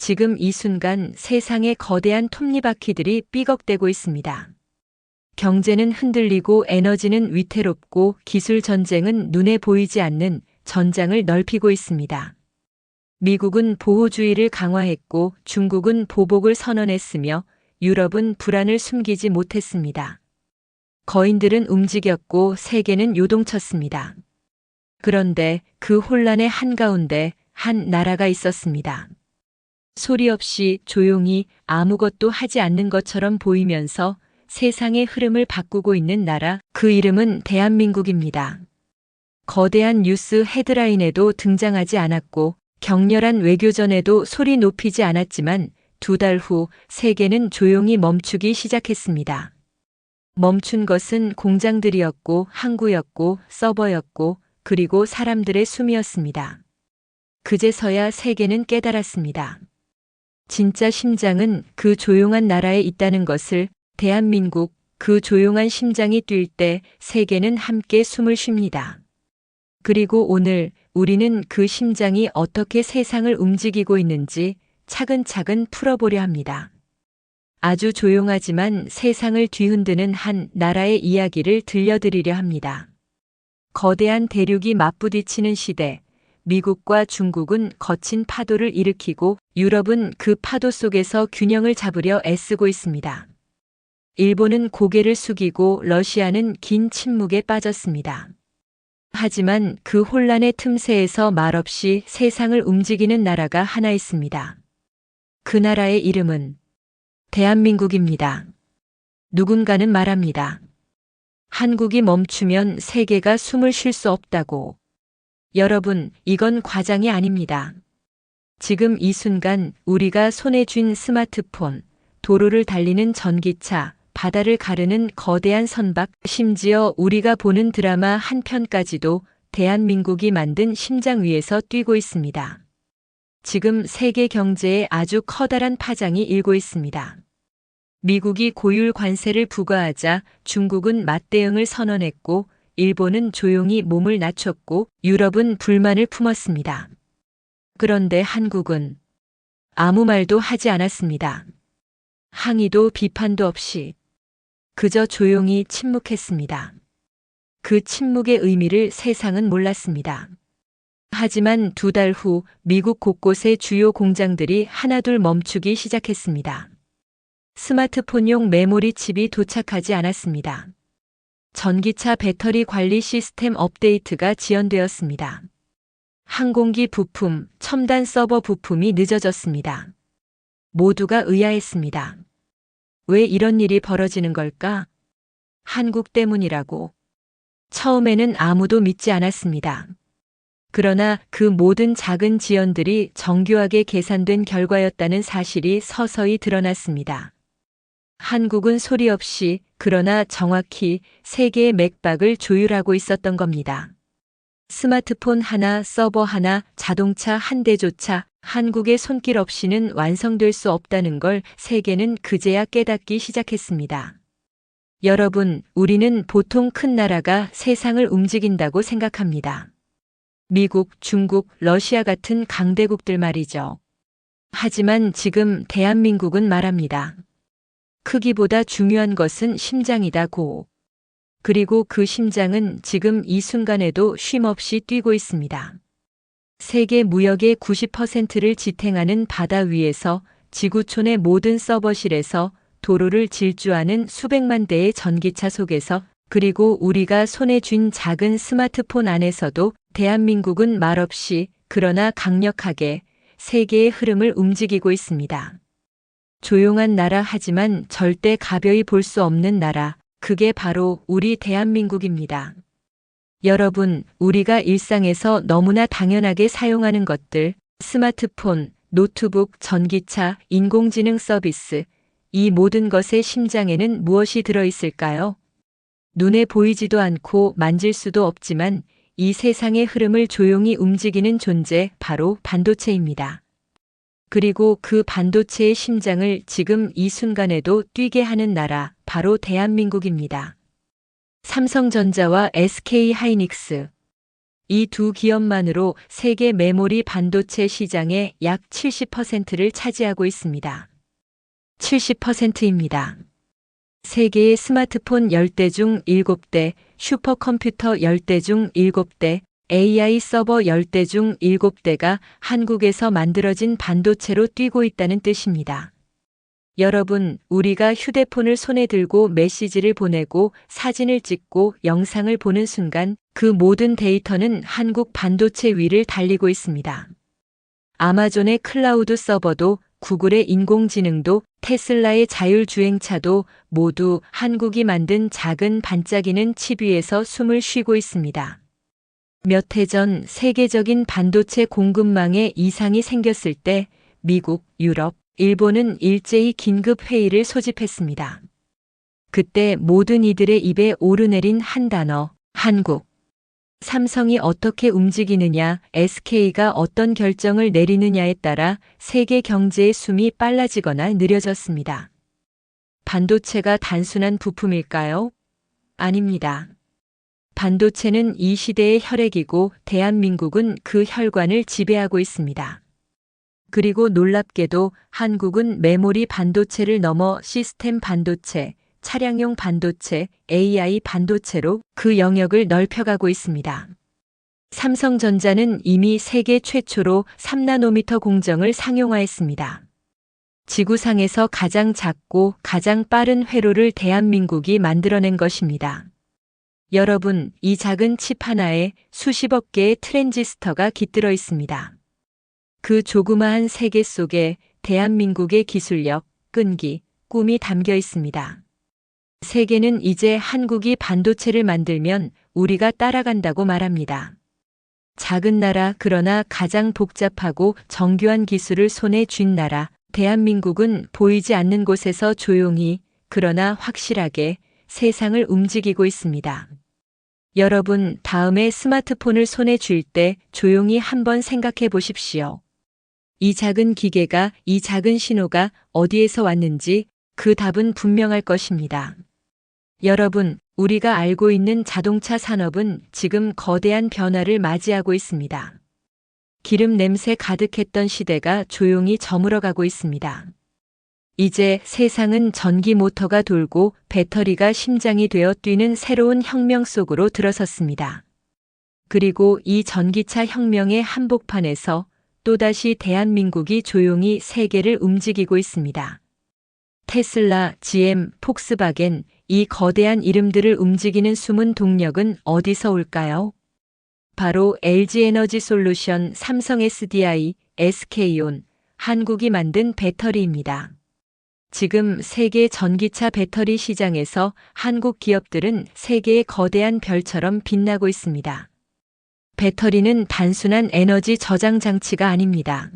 지금 이 순간 세상의 거대한 톱니바퀴들이 삐걱대고 있습니다. 경제는 흔들리고 에너지는 위태롭고 기술 전쟁은 눈에 보이지 않는 전장을 넓히고 있습니다. 미국은 보호주의를 강화했고 중국은 보복을 선언했으며 유럽은 불안을 숨기지 못했습니다. 거인들은 움직였고 세계는 요동쳤습니다. 그런데 그 혼란의 한가운데 한 나라가 있었습니다. 소리 없이 조용히 아무것도 하지 않는 것처럼 보이면서 세상의 흐름을 바꾸고 있는 나라, 그 이름은 대한민국입니다. 거대한 뉴스 헤드라인에도 등장하지 않았고 격렬한 외교전에도 소리 높이지 않았지만 2달 후 세계는 조용히 멈추기 시작했습니다. 멈춘 것은 공장들이었고 항구였고 서버였고 그리고 사람들의 숨이었습니다. 그제서야 세계는 깨달았습니다. 진짜 심장은 그 조용한 나라에 있다는 것을. 대한민국, 그 조용한 심장이 뛸 때 세계는 함께 숨을 쉽니다. 그리고 오늘 우리는 그 심장이 어떻게 세상을 움직이고 있는지 차근차근 풀어보려 합니다. 아주 조용하지만 세상을 뒤흔드는 한 나라의 이야기를 들려드리려 합니다. 거대한 대륙이 맞부딪히는 시대, 미국과 중국은 거친 파도를 일으키고 유럽은 그 파도 속에서 균형을 잡으려 애쓰고 있습니다. 일본은 고개를 숙이고 러시아는 긴 침묵에 빠졌습니다. 하지만 그 혼란의 틈새에서 말없이 세상을 움직이는 나라가 하나 있습니다. 그 나라의 이름은 대한민국입니다. 누군가는 말합니다. 한국이 멈추면 세계가 숨을 쉴 수 없다고. 여러분, 이건 과장이 아닙니다. 지금 이 순간 우리가 손에 쥔 스마트폰, 도로를 달리는 전기차, 바다를 가르는 거대한 선박, 심지어 우리가 보는 드라마 한 편까지도 대한민국이 만든 심장 위에서 뛰고 있습니다. 지금 세계 경제에 아주 커다란 파장이 일고 있습니다. 미국이 고율 관세를 부과하자 중국은 맞대응을 선언했고 일본은 조용히 몸을 낮췄고 유럽은 불만을 품었습니다. 그런데 한국은 아무 말도 하지 않았습니다. 항의도 비판도 없이 그저 조용히 침묵했습니다. 그 침묵의 의미를 세상은 몰랐습니다. 하지만 2달 후 미국 곳곳의 주요 공장들이 하나둘 멈추기 시작했습니다. 스마트폰용 메모리 칩이 도착하지 않았습니다. 전기차 배터리 관리 시스템 업데이트가 지연되었습니다. 항공기 부품, 첨단 서버 부품이 늦어졌습니다. 모두가 의아했습니다. 왜 이런 일이 벌어지는 걸까? 한국 때문이라고. 처음에는 아무도 믿지 않았습니다. 그러나 그 모든 작은 지연들이 정교하게 계산된 결과였다는 사실이 서서히 드러났습니다. 한국은 소리 없이 그러나 정확히 세계의 맥박을 조율하고 있었던 겁니다. 스마트폰 하나, 서버 하나, 자동차 한 대조차 한국의 손길 없이는 완성될 수 없다는 걸 세계는 그제야 깨닫기 시작했습니다. 여러분, 우리는 보통 큰 나라가 세상을 움직인다고 생각합니다. 미국, 중국, 러시아 같은 강대국들 말이죠. 하지만 지금 대한민국은 말합니다. 크기보다 중요한 것은 심장이다고. 그리고 그 심장은 지금 이 순간에도 쉼없이 뛰고 있습니다. 세계 무역의 90%를 지탱하는 바다 위에서 지구촌의 모든 서버실에서 도로를 질주하는 수백만 대의 전기차 속에서 그리고 우리가 손에 쥔 작은 스마트폰 안에서도 대한민국은 말없이 그러나 강력하게 세계의 흐름을 움직이고 있습니다. 조용한 나라 하지만 절대 가벼이 볼 수 없는 나라, 그게 바로 우리 대한민국입니다. 여러분, 우리가 일상에서 너무나 당연하게 사용하는 것들, 스마트폰, 노트북, 전기차, 인공지능 서비스, 이 모든 것의 심장에는 무엇이 들어있을까요? 눈에 보이지도 않고 만질 수도 없지만 이 세상의 흐름을 조용히 움직이는 존재, 바로 반도체입니다. 그리고 그 반도체의 심장을 지금 이 순간에도 뛰게 하는 나라, 바로 대한민국입니다. 삼성전자와 SK 하이닉스, 이 두 기업만으로 세계 메모리 반도체 시장의 약 70%를 차지하고 있습니다. 70%입니다. 세계의 스마트폰 10대 중 7대, 슈퍼컴퓨터 10대 중 7대, AI 서버 10대 중 7대가 한국에서 만들어진 반도체로 뛰고 있다는 뜻입니다. 여러분, 우리가 휴대폰을 손에 들고 메시지를 보내고 사진을 찍고 영상을 보는 순간 그 모든 데이터는 한국 반도체 위를 달리고 있습니다. 아마존의 클라우드 서버도 구글의 인공지능도 테슬라의 자율주행차도 모두 한국이 만든 작은 반짝이는 칩 위에서 숨을 쉬고 있습니다. 몇 해 전 세계적인 반도체 공급망에 이상이 생겼을 때 미국, 유럽, 일본은 일제히 긴급 회의를 소집했습니다. 그때 모든 이들의 입에 오르내린 한 단어, 한국. 삼성이 어떻게 움직이느냐, SK가 어떤 결정을 내리느냐에 따라 세계 경제의 숨이 빨라지거나 느려졌습니다. 반도체가 단순한 부품일까요? 아닙니다. 반도체는 이 시대의 혈액이고 대한민국은 그 혈관을 지배하고 있습니다. 그리고 놀랍게도 한국은 메모리 반도체를 넘어 시스템 반도체, 차량용 반도체, AI 반도체로 그 영역을 넓혀가고 있습니다. 삼성전자는 이미 세계 최초로 3나노미터 공정을 상용화했습니다. 지구상에서 가장 작고 가장 빠른 회로를 대한민국이 만들어낸 것입니다. 여러분, 이 작은 칩 하나에 수십억 개의 트랜지스터가 깃들어 있습니다. 그 조그마한 세계 속에 대한민국의 기술력, 끈기, 꿈이 담겨 있습니다. 세계는 이제 한국이 반도체를 만들면 우리가 따라간다고 말합니다. 작은 나라 그러나 가장 복잡하고 정교한 기술을 손에 쥔 나라, 대한민국은 보이지 않는 곳에서 조용히 그러나 확실하게 세상을 움직이고 있습니다. 여러분, 다음에 스마트폰을 손에 쥘 때 조용히 한번 생각해 보십시오. 이 작은 기계가, 이 작은 신호가 어디에서 왔는지 그 답은 분명할 것입니다. 여러분, 우리가 알고 있는 자동차 산업은 지금 거대한 변화를 맞이하고 있습니다. 기름 냄새 가득했던 시대가 조용히 저물어가고 있습니다. 이제 세상은 전기 모터가 돌고 배터리가 심장이 되어 뛰는 새로운 혁명 속으로 들어섰습니다. 그리고 이 전기차 혁명의 한복판에서 또다시 대한민국이 조용히 세계를 움직이고 있습니다. 테슬라, GM, 폭스바겐, 이 거대한 이름들을 움직이는 숨은 동력은 어디서 올까요? 바로 LG에너지솔루션, 삼성 SDI, SK온, 한국이 만든 배터리입니다. 지금 세계 전기차 배터리 시장에서 한국 기업들은 세계의 거대한 별처럼 빛나고 있습니다. 배터리는 단순한 에너지 저장 장치가 아닙니다.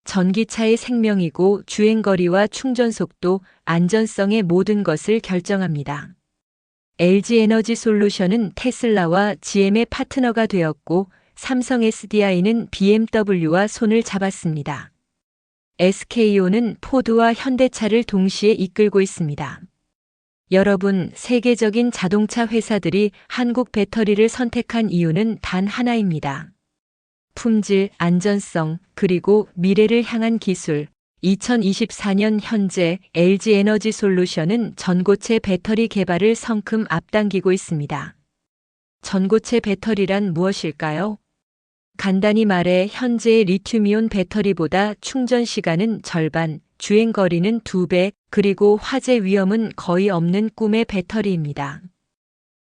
전기차의 생명이고 주행거리와 충전속도, 안전성의 모든 것을 결정합니다. LG에너지솔루션은 테슬라와 GM의 파트너가 되었고 삼성 SDI는 BMW와 손을 잡았습니다. SK온은 포드와 현대차를 동시에 이끌고 있습니다. 여러분, 세계적인 자동차 회사들이 한국 배터리를 선택한 이유는 단 하나입니다. 품질, 안전성, 그리고 미래를 향한 기술. 2024년 현재 LG에너지솔루션은 전고체 배터리 개발을 성큼 앞당기고 있습니다. 전고체 배터리란 무엇일까요? 간단히 말해 현재의 리튬이온 배터리보다 충전 시간은 절반, 주행 거리는 2배, 그리고 화재 위험은 거의 없는 꿈의 배터리입니다.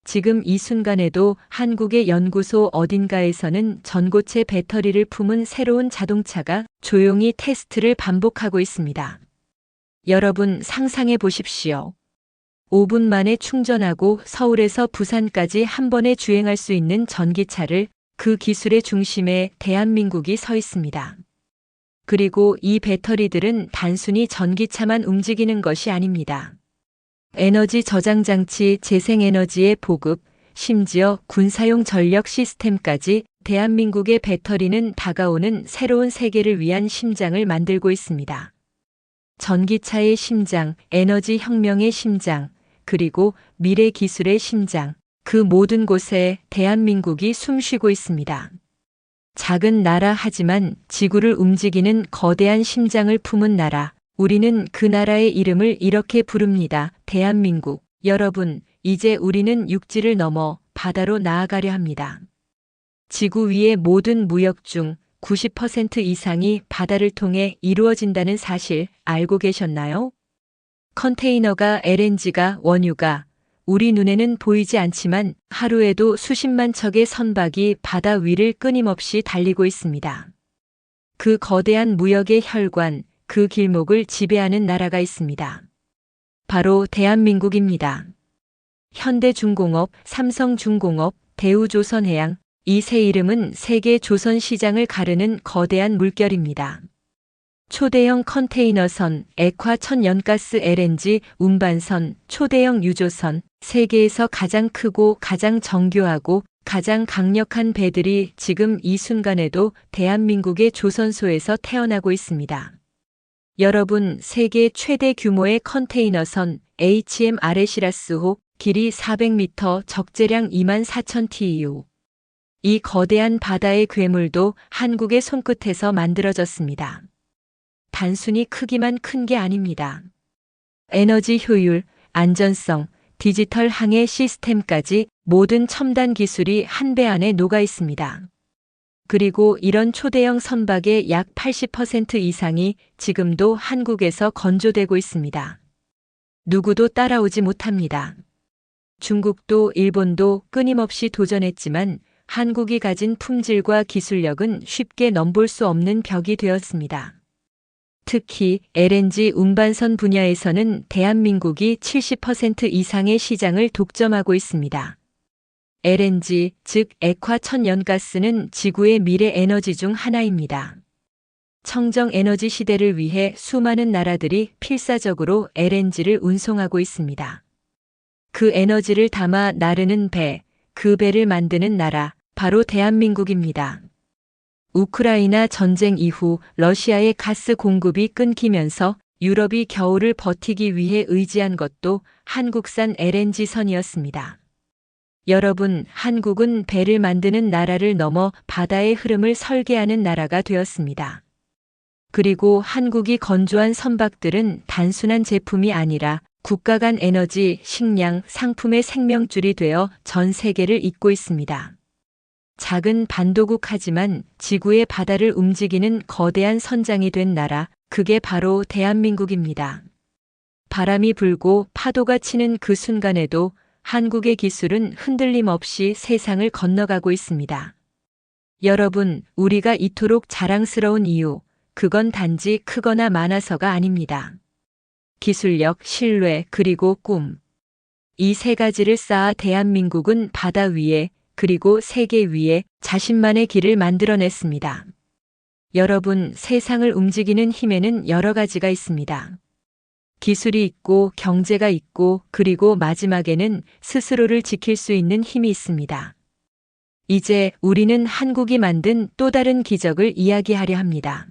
지금 이 순간에도 한국의 연구소 어딘가에서는 전고체 배터리를 품은 새로운 자동차가 조용히 테스트를 반복하고 있습니다. 여러분, 상상해 보십시오. 5분 만에 충전하고 서울에서 부산까지 한 번에 주행할 수 있는 전기차를, 그 기술의 중심에 대한민국이 서 있습니다. 그리고 이 배터리들은 단순히 전기차만 움직이는 것이 아닙니다. 에너지 저장 장치, 재생에너지의 보급, 심지어 군사용 전력 시스템까지 대한민국의 배터리는 다가오는 새로운 세계를 위한 심장을 만들고 있습니다. 전기차의 심장, 에너지 혁명의 심장, 그리고 미래 기술의 심장, 그 모든 곳에 대한민국이 숨쉬고 있습니다. 작은 나라 하지만 지구를 움직이는 거대한 심장을 품은 나라. 우리는 그 나라의 이름을 이렇게 부릅니다. 대한민국. 여러분, 이제 우리는 육지를 넘어 바다로 나아가려 합니다. 지구 위의 모든 무역 중 90% 이상이 바다를 통해 이루어진다는 사실 알고 계셨나요? 컨테이너가 LNG가 원유가 우리 눈에는 보이지 않지만 하루에도 수십만 척의 선박이 바다 위를 끊임없이 달리고 있습니다. 그 거대한 무역의 혈관, 그 길목을 지배하는 나라가 있습니다. 바로 대한민국입니다. 현대중공업, 삼성중공업, 대우조선해양, 이 세 이름은 세계 조선 시장을 가르는 거대한 물결입니다. 초대형 컨테이너선, 액화 천연가스 LNG 운반선, 초대형 유조선, 세계에서 가장 크고 가장 정교하고 가장 강력한 배들이 지금 이 순간에도 대한민국의 조선소에서 태어나고 있습니다. 여러분, 세계 최대 규모의 컨테이너선 HM 아레시라스호 길이 400m, 적재량 24,000 TEU. 이 거대한 바다의 괴물도 한국의 손끝에서 만들어졌습니다. 단순히 크기만 큰 게 아닙니다. 에너지 효율, 안전성, 디지털 항해 시스템까지 모든 첨단 기술이 한 배 안에 녹아 있습니다. 그리고 이런 초대형 선박의 약 80% 이상이 지금도 한국에서 건조되고 있습니다. 누구도 따라오지 못합니다. 중국도 일본도 끊임없이 도전했지만 한국이 가진 품질과 기술력은 쉽게 넘볼 수 없는 벽이 되었습니다. 특히 LNG 운반선 분야에서는 대한민국이 70% 이상의 시장을 독점하고 있습니다. LNG, 즉 액화 천연가스는 지구의 미래 에너지 중 하나입니다. 청정 에너지 시대를 위해 수많은 나라들이 필사적으로 LNG를 운송하고 있습니다. 그 에너지를 담아 나르는 배, 그 배를 만드는 나라, 바로 대한민국입니다. 우크라이나 전쟁 이후 러시아의 가스 공급이 끊기면서 유럽이 겨울을 버티기 위해 의지한 것도 한국산 LNG선이었습니다. 여러분, 한국은 배를 만드는 나라를 넘어 바다의 흐름을 설계하는 나라가 되었습니다. 그리고 한국이 건조한 선박들은 단순한 제품이 아니라 국가 간 에너지, 식량, 상품의 생명줄이 되어 전 세계를 잇고 있습니다. 작은 반도국 하지만 지구의 바다를 움직이는 거대한 선장이 된 나라, 그게 바로 대한민국입니다. 바람이 불고 파도가 치는 그 순간에도 한국의 기술은 흔들림 없이 세상을 건너가고 있습니다. 여러분, 우리가 이토록 자랑스러운 이유, 그건 단지 크거나 많아서가 아닙니다. 기술력, 신뢰, 그리고 꿈. 이 세 가지를 쌓아 대한민국은 바다 위에 그리고 세계 위에 자신만의 길을 만들어냈습니다. 여러분, 세상을 움직이는 힘에는 여러 가지가 있습니다. 기술이 있고 경제가 있고 그리고 마지막에는 스스로를 지킬 수 있는 힘이 있습니다. 이제 우리는 한국이 만든 또 다른 기적을 이야기하려 합니다.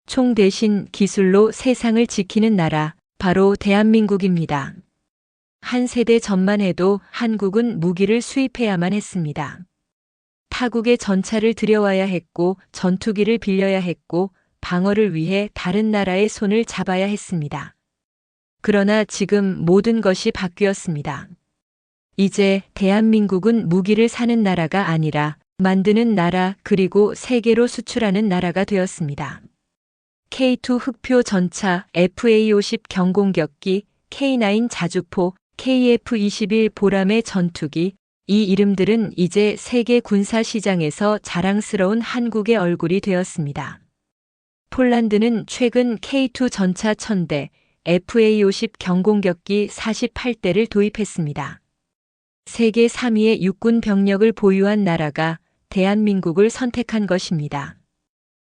총 대신 기술로 세상을 지키는 나라, 바로 대한민국입니다. 한 세대 전만 해도 한국은 무기를 수입해야만 했습니다. 타국의 전차를 들여와야 했고 전투기를 빌려야 했고 방어를 위해 다른 나라의 손을 잡아야 했습니다. 그러나 지금 모든 것이 바뀌었습니다. 이제 대한민국은 무기를 사는 나라가 아니라 만드는 나라 그리고 세계로 수출하는 나라가 되었습니다. K2 흑표 전차, FA50 경공격기, K9 자주포, KF-21 보람의 전투기, 이 이름들은 이제 세계 군사 시장에서 자랑스러운 한국의 얼굴이 되었습니다. 폴란드는 최근 K2 전차 1000대, FA50 경공격기 48대를 도입했습니다. 세계 3위의 육군 병력을 보유한 나라가 대한민국을 선택한 것입니다.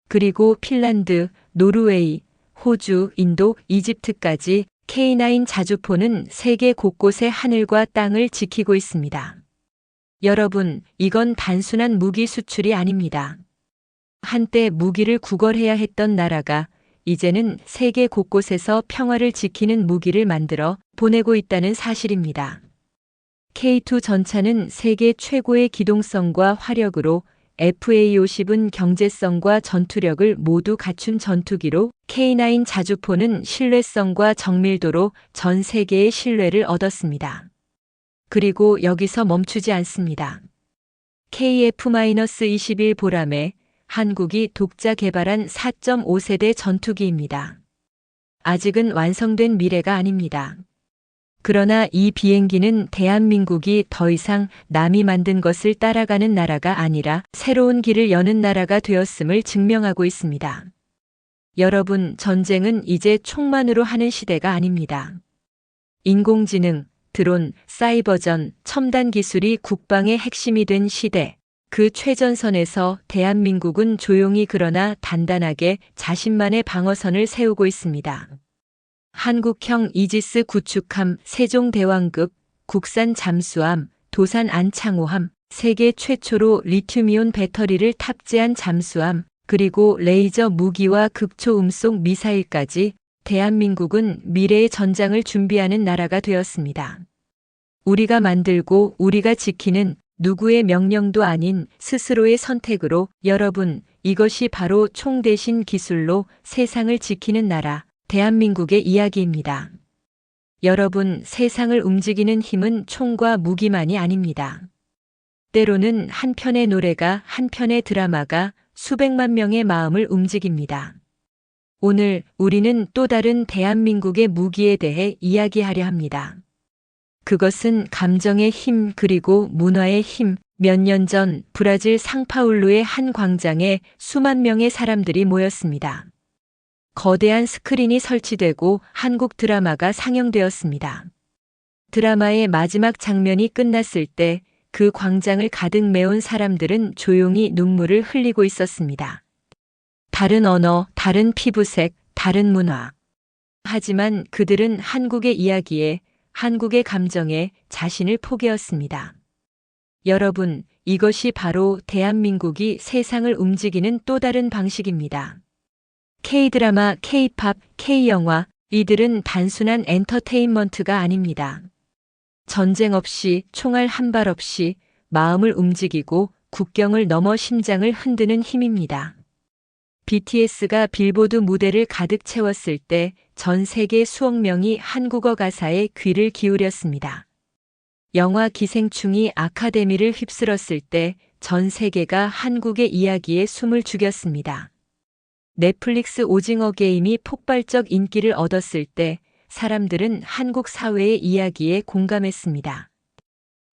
그리고 핀란드, 노르웨이, 호주, 인도, 이집트까지 K9 자주포는 세계 곳곳의 하늘과 땅을 지키고 있습니다. 여러분, 이건 단순한 무기 수출이 아닙니다. 한때 무기를 구걸해야 했던 나라가 이제는 세계 곳곳에서 평화를 지키는 무기를 만들어 보내고 있다는 사실입니다. K2 전차는 세계 최고의 기동성과 화력으로 FA-50은 경제성과 전투력을 모두 갖춘 전투기로 K9 자주포는 신뢰성과 정밀도로 전 세계의 신뢰를 얻었습니다. 그리고 여기서 멈추지 않습니다. KF-21 보람에 한국이 독자 개발한 4.5세대 전투기입니다. 아직은 완성된 미래가 아닙니다. 그러나 이 비행기는 대한민국이 더 이상 남이 만든 것을 따라가는 나라가 아니라 새로운 길을 여는 나라가 되었음을 증명하고 있습니다. 여러분, 전쟁은 이제 총만으로 하는 시대가 아닙니다. 인공지능, 드론, 사이버전, 첨단 기술이 국방의 핵심이 된 시대. 그 최전선에서 대한민국은 조용히 그러나 단단하게 자신만의 방어선을 세우고 있습니다. 한국형 이지스 구축함, 세종대왕급, 국산 잠수함, 도산 안창호함, 세계 최초로 리튬이온 배터리를 탑재한 잠수함, 그리고 레이저 무기와 극초음속 미사일까지 대한민국은 미래의 전장을 준비하는 나라가 되었습니다. 우리가 만들고 우리가 지키는 누구의 명령도 아닌 스스로의 선택으로 여러분, 이것이 바로 총 대신 기술로 세상을 지키는 나라, 대한민국의 이야기입니다. 여러분, 세상을 움직이는 힘은 총과 무기만이 아닙니다. 때로는 한 편의 노래가, 한 편의 드라마가 수백만 명의 마음을 움직입니다. 오늘 우리는 또 다른 대한민국의 무기에 대해 이야기하려 합니다. 그것은 감정의 힘 그리고 문화의 힘. 몇 년 전 브라질 상파울루의 한 광장에 수만 명의 사람들이 모였습니다. 거대한 스크린이 설치되고 한국 드라마가 상영되었습니다. 드라마의 마지막 장면이 끝났을 때 그 광장을 가득 메운 사람들은 조용히 눈물을 흘리고 있었습니다. 다른 언어, 다른 피부색, 다른 문화. 하지만 그들은 한국의 이야기에, 한국의 감정에 자신을 포기했습니다. 여러분, 이것이 바로 대한민국이 세상을 움직이는 또 다른 방식입니다. K-드라마, K-팝, K-영화, 이들은 단순한 엔터테인먼트가 아닙니다. 전쟁 없이, 총알 한 발 없이 마음을 움직이고 국경을 넘어 심장을 흔드는 힘입니다. BTS가 빌보드 무대를 가득 채웠을 때 전 세계 수억 명이 한국어 가사에 귀를 기울였습니다. 영화 기생충이 아카데미를 휩쓸었을 때 전 세계가 한국의 이야기에 숨을 죽였습니다. 넷플릭스 오징어 게임이 폭발적 인기를 얻었을 때 사람들은 한국 사회의 이야기에 공감했습니다.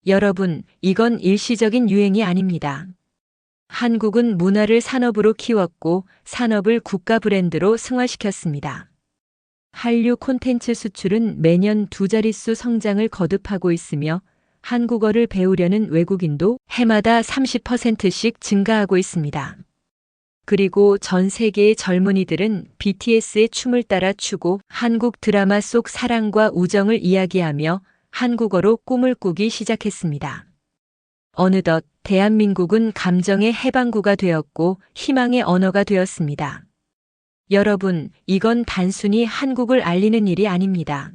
여러분, 이건 일시적인 유행이 아닙니다. 한국은 문화를 산업으로 키웠고 산업을 국가 브랜드로 승화시켰습니다. 한류 콘텐츠 수출은 매년 두 자릿수 성장을 거듭하고 있으며 한국어를 배우려는 외국인도 해마다 30%씩 증가하고 있습니다. 그리고 전 세계의 젊은이들은 BTS의 춤을 따라 추고 한국 드라마 속 사랑과 우정을 이야기하며 한국어로 꿈을 꾸기 시작했습니다. 어느덧 대한민국은 감정의 해방구가 되었고 희망의 언어가 되었습니다. 여러분, 이건 단순히 한국을 알리는 일이 아닙니다.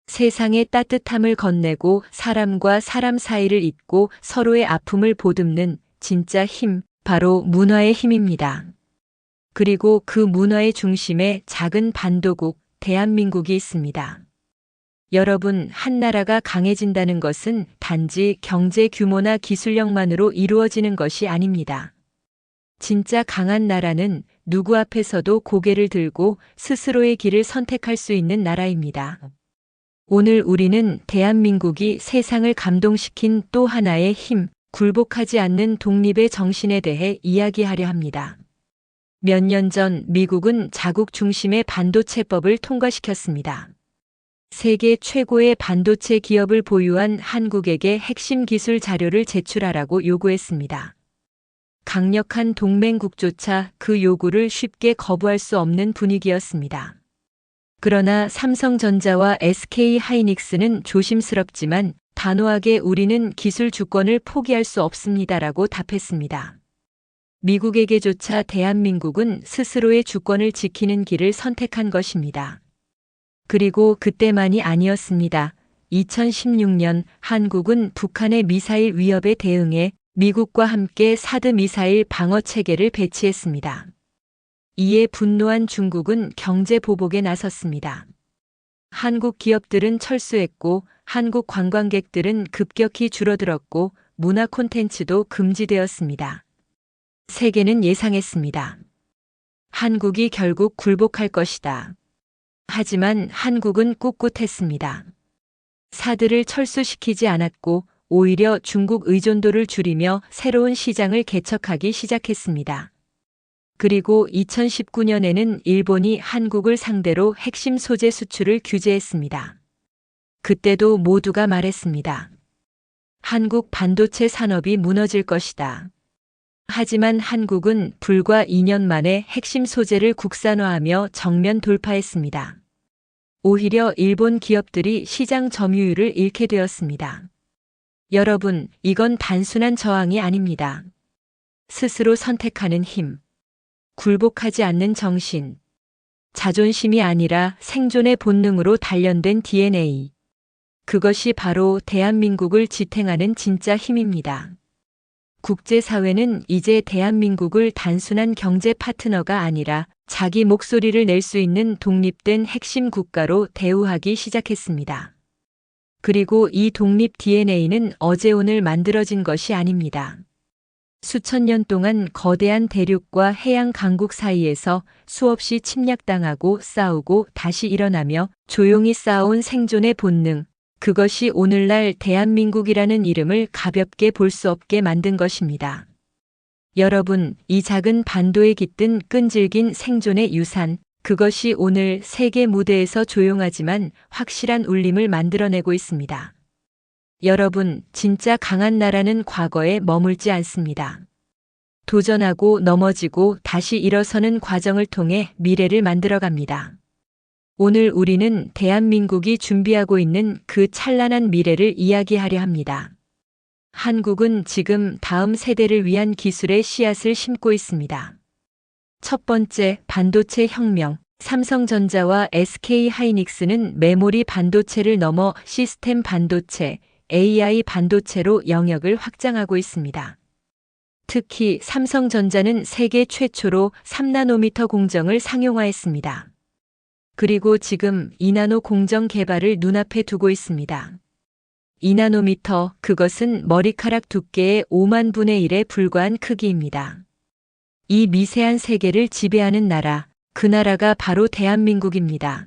세상의 따뜻함을 건네고 사람과 사람 사이를 잇고 서로의 아픔을 보듬는 진짜 힘, 바로 문화의 힘입니다. 그리고 그 문화의 중심에 작은 반도국, 대한민국이 있습니다. 여러분, 한 나라가 강해진다는 것은 단지 경제 규모나 기술력만으로 이루어지는 것이 아닙니다. 진짜 강한 나라는 누구 앞에서도 고개를 들고 스스로의 길을 선택할 수 있는 나라입니다. 오늘 우리는 대한민국이 세상을 감동시킨 또 하나의 힘, 굴복하지 않는 독립의 정신에 대해 이야기하려 합니다. 몇 년 전 미국은 자국 중심의 반도체법을 통과시켰습니다. 세계 최고의 반도체 기업을 보유한 한국에게 핵심 기술 자료를 제출하라고 요구했습니다. 강력한 동맹국조차 그 요구를 쉽게 거부할 수 없는 분위기였습니다. 그러나 삼성전자와 SK하이닉스는 조심스럽지만 단호하게 우리는 기술 주권을 포기할 수 없습니다라고 답했습니다. 미국에게조차 대한민국은 스스로의 주권을 지키는 길을 선택한 것입니다. 그리고 그때만이 아니었습니다. 2016년 한국은 북한의 미사일 위협에 대응해 미국과 함께 사드 미사일 방어 체계를 배치했습니다. 이에 분노한 중국은 경제 보복에 나섰습니다. 한국 기업들은 철수했고 한국 관광객들은 급격히 줄어들었고 문화 콘텐츠도 금지되었습니다. 세계는 예상했습니다. 한국이 결국 굴복할 것이다. 하지만 한국은 꿋꿋했습니다. 사드를 철수시키지 않았고 오히려 중국 의존도를 줄이며 새로운 시장을 개척하기 시작했습니다. 그리고 2019년에는 일본이 한국을 상대로 핵심 소재 수출을 규제했습니다. 그때도 모두가 말했습니다. 한국 반도체 산업이 무너질 것이다. 하지만 한국은 불과 2년 만에 핵심 소재를 국산화하며 정면 돌파했습니다. 오히려 일본 기업들이 시장 점유율을 잃게 되었습니다. 여러분, 이건 단순한 저항이 아닙니다. 스스로 선택하는 힘, 굴복하지 않는 정신, 자존심이 아니라 생존의 본능으로 단련된 DNA. 그것이 바로 대한민국을 지탱하는 진짜 힘입니다. 국제사회는 이제 대한민국을 단순한 경제 파트너가 아니라 자기 목소리를 낼 수 있는 독립된 핵심 국가로 대우하기 시작했습니다. 그리고 이 독립 DNA는 어제 오늘 만들어진 것이 아닙니다. 수천 년 동안 거대한 대륙과 해양 강국 사이에서 수없이 침략당하고 싸우고 다시 일어나며 조용히 쌓아온 생존의 본능, 그것이 오늘날 대한민국이라는 이름을 가볍게 볼 수 없게 만든 것입니다. 여러분, 이 작은 반도에 깃든 끈질긴 생존의 유산, 그것이 오늘 세계 무대에서 조용하지만 확실한 울림을 만들어내고 있습니다. 여러분, 진짜 강한 나라는 과거에 머물지 않습니다. 도전하고 넘어지고 다시 일어서는 과정을 통해 미래를 만들어갑니다. 오늘 우리는 대한민국이 준비하고 있는 그 찬란한 미래를 이야기하려 합니다. 한국은 지금 다음 세대를 위한 기술의 씨앗을 심고 있습니다. 첫 번째, 반도체 혁명. 삼성전자와 SK하이닉스는 메모리 반도체를 넘어 시스템 반도체, AI 반도체로 영역을 확장하고 있습니다. 특히 삼성전자는 세계 최초로 3나노미터 공정을 상용화했습니다. 그리고 지금 2나노 공정 개발을 눈앞에 두고 있습니다. 2나노미터, 그것은 머리카락 두께의 5만 분의 1에 불과한 크기입니다. 이 미세한 세계를 지배하는 나라, 그 나라가 바로 대한민국입니다.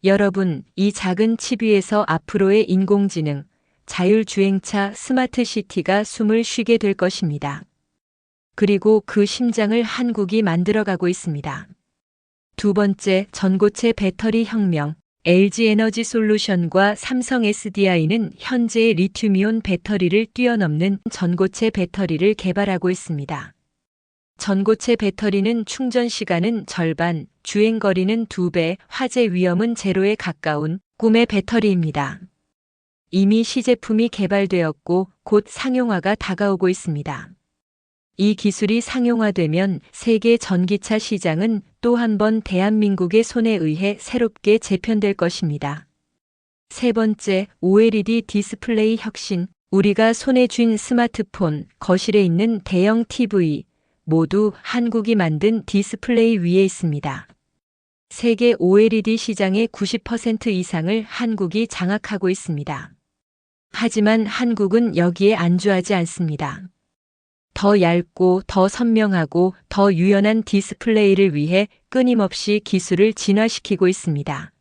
여러분, 이 작은 칩 위에서 앞으로의 인공지능, 자율주행차, 스마트시티가 숨을 쉬게 될 것입니다. 그리고 그 심장을 한국이 만들어가고 있습니다. 두 번째, 전고체 배터리 혁명. LG에너지솔루션과 삼성 SDI는 현재의 리튬이온 배터리를 뛰어넘는 전고체 배터리를 개발하고 있습니다. 전고체 배터리는 충전 시간은 절반, 주행 거리는 2배, 화재 위험은 제로에 가까운 꿈의 배터리입니다. 이미 시제품이 개발되었고 곧 상용화가 다가오고 있습니다. 이 기술이 상용화되면 세계 전기차 시장은 또 한 번 대한민국의 손에 의해 새롭게 재편될 것입니다. 세 번째, OLED 디스플레이 혁신. 우리가 손에 쥔 스마트폰, 거실에 있는 대형 TV, 모두 한국이 만든 디스플레이 위에 있습니다. 세계 OLED 시장의 90% 이상을 한국이 장악하고 있습니다. 하지만 한국은 여기에 안주하지 않습니다. 더 얇고 더 선명하고 더 유연한 디스플레이를 위해 끊임없이 기술을 진화시키고 있습니다.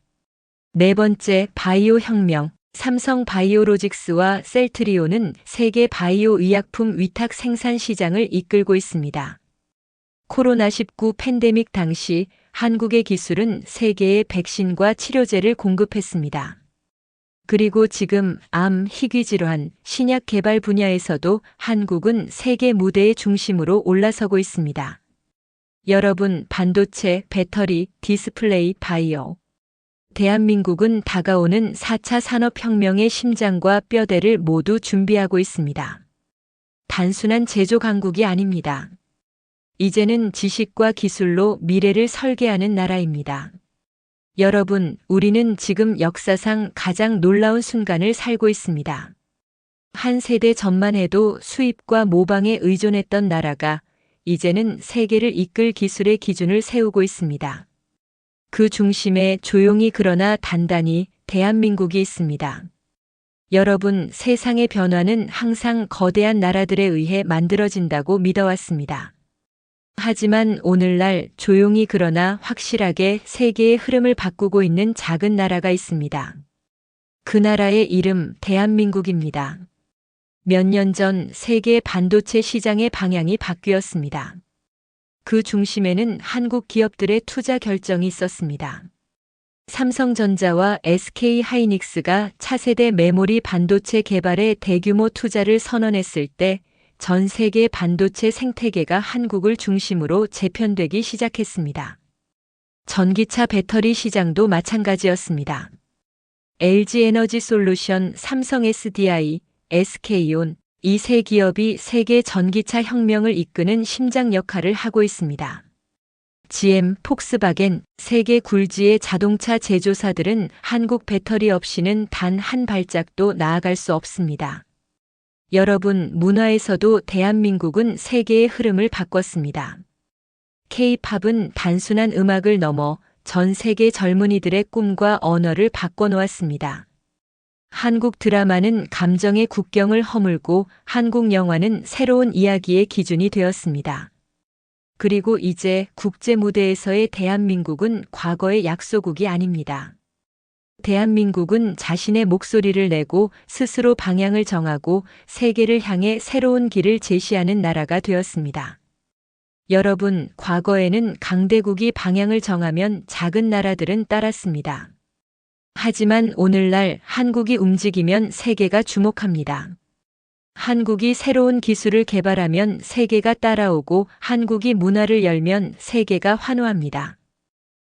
네 번째, 바이오 혁명. 삼성 바이오로직스와 셀트리온은 세계 바이오 의약품 위탁 생산 시장을 이끌고 있습니다. 코로나19 팬데믹 당시 한국의 기술은 세계에 백신과 치료제를 공급했습니다. 그리고 지금 암, 희귀질환, 신약 개발 분야에서도 한국은 세계 무대의 중심으로 올라서고 있습니다. 여러분, 반도체, 배터리, 디스플레이, 바이오. 대한민국은 다가오는 4차 산업혁명의 심장과 뼈대를 모두 준비하고 있습니다. 단순한 제조 강국이 아닙니다. 이제는 지식과 기술로 미래를 설계하는 나라입니다. 여러분, 우리는 지금 역사상 가장 놀라운 순간을 살고 있습니다. 한 세대 전만 해도 수입과 모방에 의존했던 나라가 이제는 세계를 이끌 기술의 기준을 세우고 있습니다. 그 중심에 조용히 그러나 단단히 대한민국이 있습니다. 여러분, 세상의 변화는 항상 거대한 나라들에 의해 만들어진다고 믿어왔습니다. 하지만 오늘날 조용히 그러나 확실하게 세계의 흐름을 바꾸고 있는 작은 나라가 있습니다. 그 나라의 이름 대한민국입니다. 몇 년 전 세계 반도체 시장의 방향이 바뀌었습니다. 그 중심에는 한국 기업들의 투자 결정이 있었습니다. 삼성전자와 SK하이닉스가 차세대 메모리 반도체 개발에 대규모 투자를 선언했을 때 전 세계 반도체 생태계가 한국을 중심으로 재편되기 시작했습니다. 전기차 배터리 시장도 마찬가지였습니다. LG에너지솔루션, 삼성 SDI, SK온, 이 세 기업이 세계 전기차 혁명을 이끄는 심장 역할을 하고 있습니다. GM, 폭스바겐, 세계 굴지의 자동차 제조사들은 한국 배터리 없이는 단 한 발짝도 나아갈 수 없습니다. 여러분, 문화에서도 대한민국은 세계의 흐름을 바꿨습니다. K-팝은 단순한 음악을 넘어 전 세계 젊은이들의 꿈과 언어를 바꿔놓았습니다. 한국 드라마는 감정의 국경을 허물고 한국 영화는 새로운 이야기의 기준이 되었습니다. 그리고 이제 국제 무대에서의 대한민국은 과거의 약소국이 아닙니다. 대한민국은 자신의 목소리를 내고 스스로 방향을 정하고 세계를 향해 새로운 길을 제시하는 나라가 되었습니다. 여러분, 과거에는 강대국이 방향을 정하면 작은 나라들은 따랐습니다. 하지만 오늘날 한국이 움직이면 세계가 주목합니다. 한국이 새로운 기술을 개발하면 세계가 따라오고 한국이 문화를 열면 세계가 환호합니다.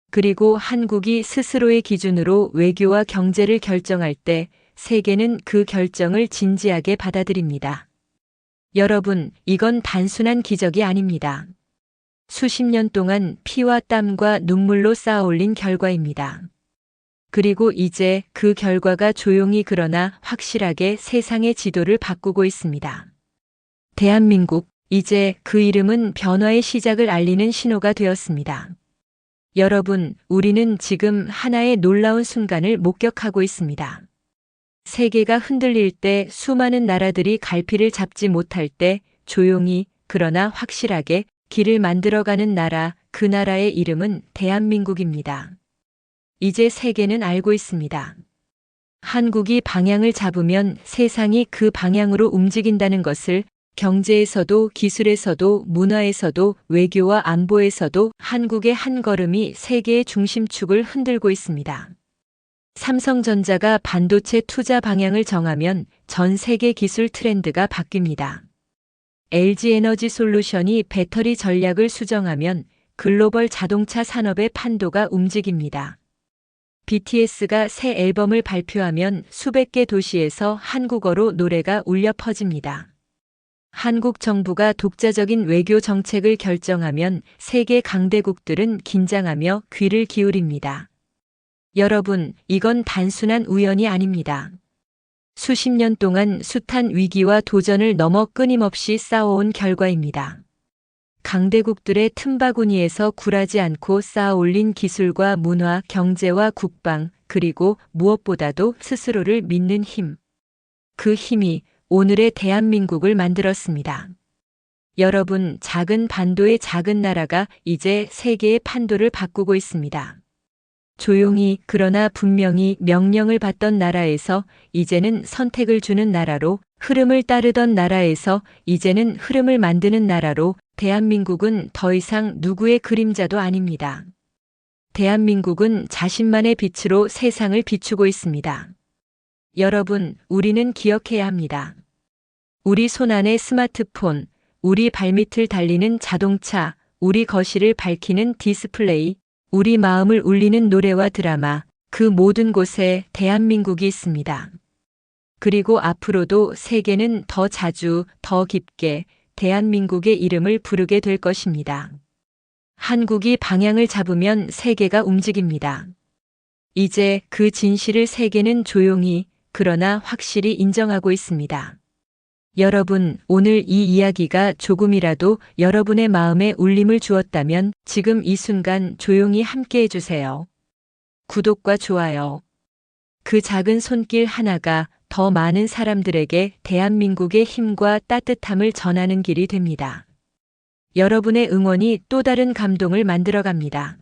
그리고 한국이 스스로의 기준으로 외교와 경제를 결정할 때 세계는 그 결정을 진지하게 받아들입니다. 여러분, 이건 단순한 기적이 아닙니다. 수십 년 동안 피와 땀과 눈물로 쌓아올린 결과입니다. 그리고 이제 그 결과가 조용히 그러나 확실하게 세상의 지도를 바꾸고 있습니다. 대한민국, 이제 그 이름은 변화의 시작을 알리는 신호가 되었습니다. 여러분, 우리는 지금 하나의 놀라운 순간을 목격하고 있습니다. 세계가 흔들릴 때, 수많은 나라들이 갈피를 잡지 못할 때 조용히 그러나 확실하게 길을 만들어가는 나라, 그 나라의 이름은 대한민국입니다. 이제 세계는 알고 있습니다. 한국이 방향을 잡으면 세상이 그 방향으로 움직인다는 것을. 경제에서도 기술에서도 문화에서도 외교와 안보에서도 한국의 한 걸음이 세계의 중심축을 흔들고 있습니다. 삼성전자가 반도체 투자 방향을 정하면 전 세계 기술 트렌드가 바뀝니다. LG에너지솔루션이 배터리 전략을 수정하면 글로벌 자동차 산업의 판도가 움직입니다. BTS가 새 앨범을 발표하면 수백 개 도시에서 한국어로 노래가 울려 퍼집니다. 한국 정부가 독자적인 외교 정책을 결정하면 세계 강대국들은 긴장하며 귀를 기울입니다. 여러분, 이건 단순한 우연이 아닙니다. 수십 년 동안 숱한 위기와 도전을 넘어 끊임없이 쌓아온 결과입니다. 강대국들의 틈바구니에서 굴하지 않고 쌓아올린 기술과 문화, 경제와 국방, 그리고 무엇보다도 스스로를 믿는 힘. 그 힘이 오늘의 대한민국을 만들었습니다. 여러분, 작은 반도의 작은 나라가 이제 세계의 판도를 바꾸고 있습니다. 조용히 그러나 분명히 명령을 받던 나라에서 이제는 선택을 주는 나라로, 흐름을 따르던 나라에서 이제는 흐름을 만드는 나라로, 대한민국은 더 이상 누구의 그림자도 아닙니다. 대한민국은 자신만의 빛으로 세상을 비추고 있습니다. 여러분, 우리는 기억해야 합니다. 우리 손안의 스마트폰, 우리 발밑을 달리는 자동차, 우리 거실을 밝히는 디스플레이, 우리 마음을 울리는 노래와 드라마, 그 모든 곳에 대한민국이 있습니다. 그리고 앞으로도 세계는 더 자주, 더 깊게 대한민국의 이름을 부르게 될 것입니다. 한국이 방향을 잡으면 세계가 움직입니다. 이제 그 진실을 세계는 조용히 그러나 확실히 인정하고 있습니다. 여러분, 오늘 이 이야기가 조금이라도 여러분의 마음에 울림을 주었다면 지금 이 순간 조용히 함께 해주세요. 구독과 좋아요. 그 작은 손길 하나가 더 많은 사람들에게 대한민국의 힘과 따뜻함을 전하는 길이 됩니다. 여러분의 응원이 또 다른 감동을 만들어갑니다.